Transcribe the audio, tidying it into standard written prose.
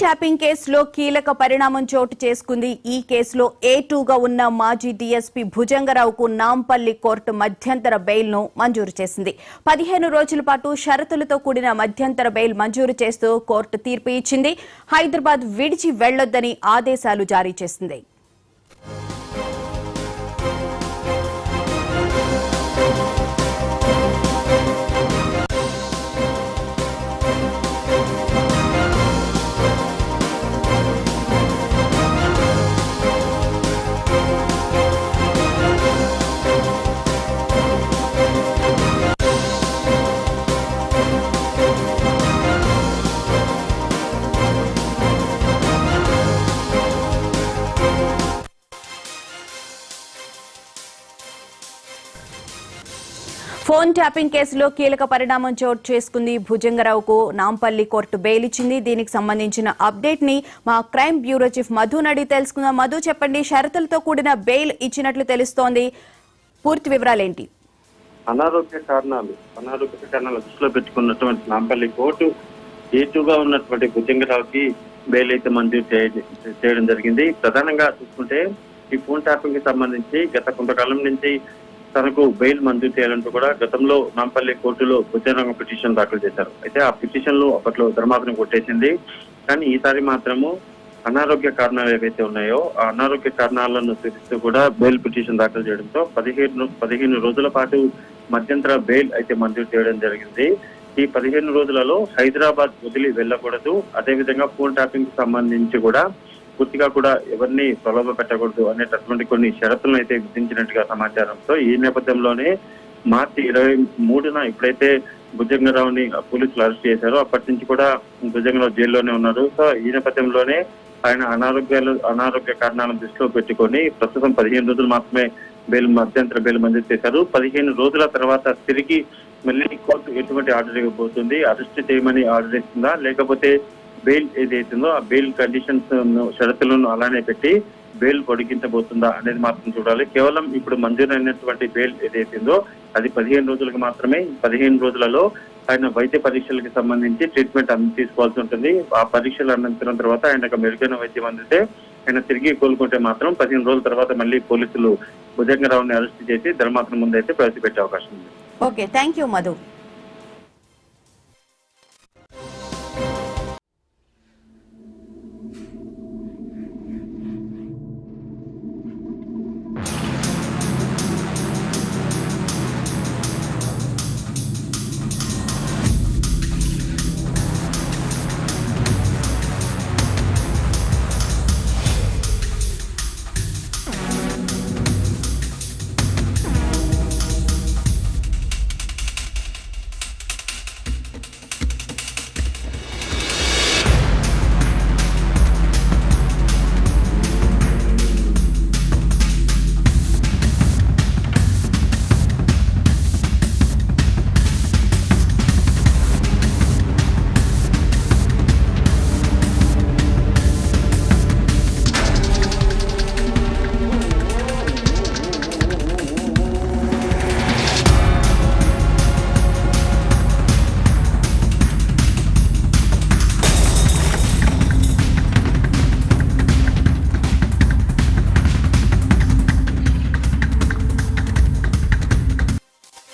Tapping కేసులో కీలక పరిణామం చోటు చేసుకుంది. ఈ కేసులో A2గా ఉన్న మాజీ డీఎస్పీ భుజంగరావుకు నాంపల్లి కోర్టు మధ్యంతర బెయిల్ ను మంజూరు చేసింది. 15 రోజుల పాటు షరతులతో కూడిన మధ్యంతర బెయిల్ మంజూరు చేస్తూ కోర్టు తీర్పు ఇచ్చింది. హైదరాబాద్ విడిచి వెళ్లొద్దని ఆదేశాలు జారీ చేసింది. ఫోన్ ట్యాపింగ్ కేసులో కీలక పరిణామం చోటు చేసుకుంది. భుజంగరావుకు నాంపల్లి కోర్టు బెయిల్ ఇచ్చింది. దీనికి సంబంధించిన అప్డేట్ ని మా క్రైమ్ బ్యూరో చీఫ్ మధు నడి తెలుసుకుందాం. మధు, చెప్పండి, షరతులతో కూడిన బెయిల్ ఇచ్చినట్లు తెలుస్తోంది, పూర్తి వివరాలేంటి? అనారోగ్య కారణాలు దృష్టిలో పెట్టుకున్నటువంటి నాంపల్లి కోర్టు A2గా ఉన్నటువంటి భుజంగరావుకి బెయిల్ అయితే మంజూరు చేయడం జరిగింది. ప్రధానంగా చూసుకుంటే ఈ ఫోన్ ట్యాపింగ్ కి సంబంధించి గత కొంతకాలం నుంచి తనకు బెయిల్ మంజూరు చేయాలంటూ కూడా గతంలో నాంపల్లి కోర్టులో భుజంగరావు పిటిషన్ దాఖలు చేశారు. అయితే ఆ పిటిషన్ లో అప్పట్లో ధర్మాసనం కొట్టేసింది. కానీ ఈసారి మాత్రము అనారోగ్య కారణాలు ఏవైతే ఉన్నాయో ఆ అనారోగ్య కారణాలను సూచిస్తూ కూడా బెయిల్ పిటిషన్ దాఖలు చేయడంతో 15 రోజుల పాటు మధ్యంతర బెయిల్ అయితే మంజూరు చేయడం జరిగింది. ఈ 15 రోజులలో హైదరాబాద్ వదిలి వెళ్ళకూడదు, అదేవిధంగా ఫోన్ ట్యాపింగ్ కి సంబంధించి కూడా పూర్తిగా కూడా ఎవరిని ప్రలోభ పెట్టకూడదు అనేటటువంటి కొన్ని షరతులను అయితే విధించినట్టుగా సమాచారంతో ఈ నేపథ్యంలోనే మార్చి 23న ఎప్పుడైతే భుజంగరావుని పోలీసులు అరెస్ట్ చేశారో అప్పటి నుంచి కూడా భుజంగరావు జైల్లోనే ఉన్నారు. సో ఈ నేపథ్యంలోనే ఆయన అనారోగ్య కారణాలను దృష్టిలో పెట్టుకొని ప్రస్తుతం 15 రోజులు మాత్రమే మధ్యంతర బెయిల్ మంజూరు చేశారు. 15 రోజుల తర్వాత తిరిగి మళ్ళీ కోర్టు ఎటువంటి ఆర్డర్ ఇవ్వబోతుంది, అరెస్ట్ చేయమని ఆర్డర్ ఇస్తుందా లేకపోతే బెయిల్ ఏదైతుందో ఆ బెయిల్ కండిషన్స్ షరతులను అలానే పెట్టి బెయిల్ పొడిగించబోతుందా అనేది మాత్రం చూడాలి. కేవలం ఇప్పుడు మంజూరైనటువంటి బెయిల్ ఏదైతుందో అది 15 రోజులకు మాత్రమే. 15 రోజులలో ఆయన వైద్య పరీక్షలకు సంబంధించి ట్రీట్మెంట్ తీసుకోవాల్సి ఉంటుంది. ఆ పరీక్షలు అనంతరం తర్వాత ఆయనకు మెరుగైన వైద్యం అందితే ఆయన తిరిగి కోలుకుంటే మాత్రం 15 రోజుల తర్వాత మళ్ళీ పోలీసులు భుజంగరావుని అరెస్ట్ చేసి ధర్మాసనం ముందైతే ప్రవేశపెట్టే అవకాశం ఉంది. Okay, thank you Madhu.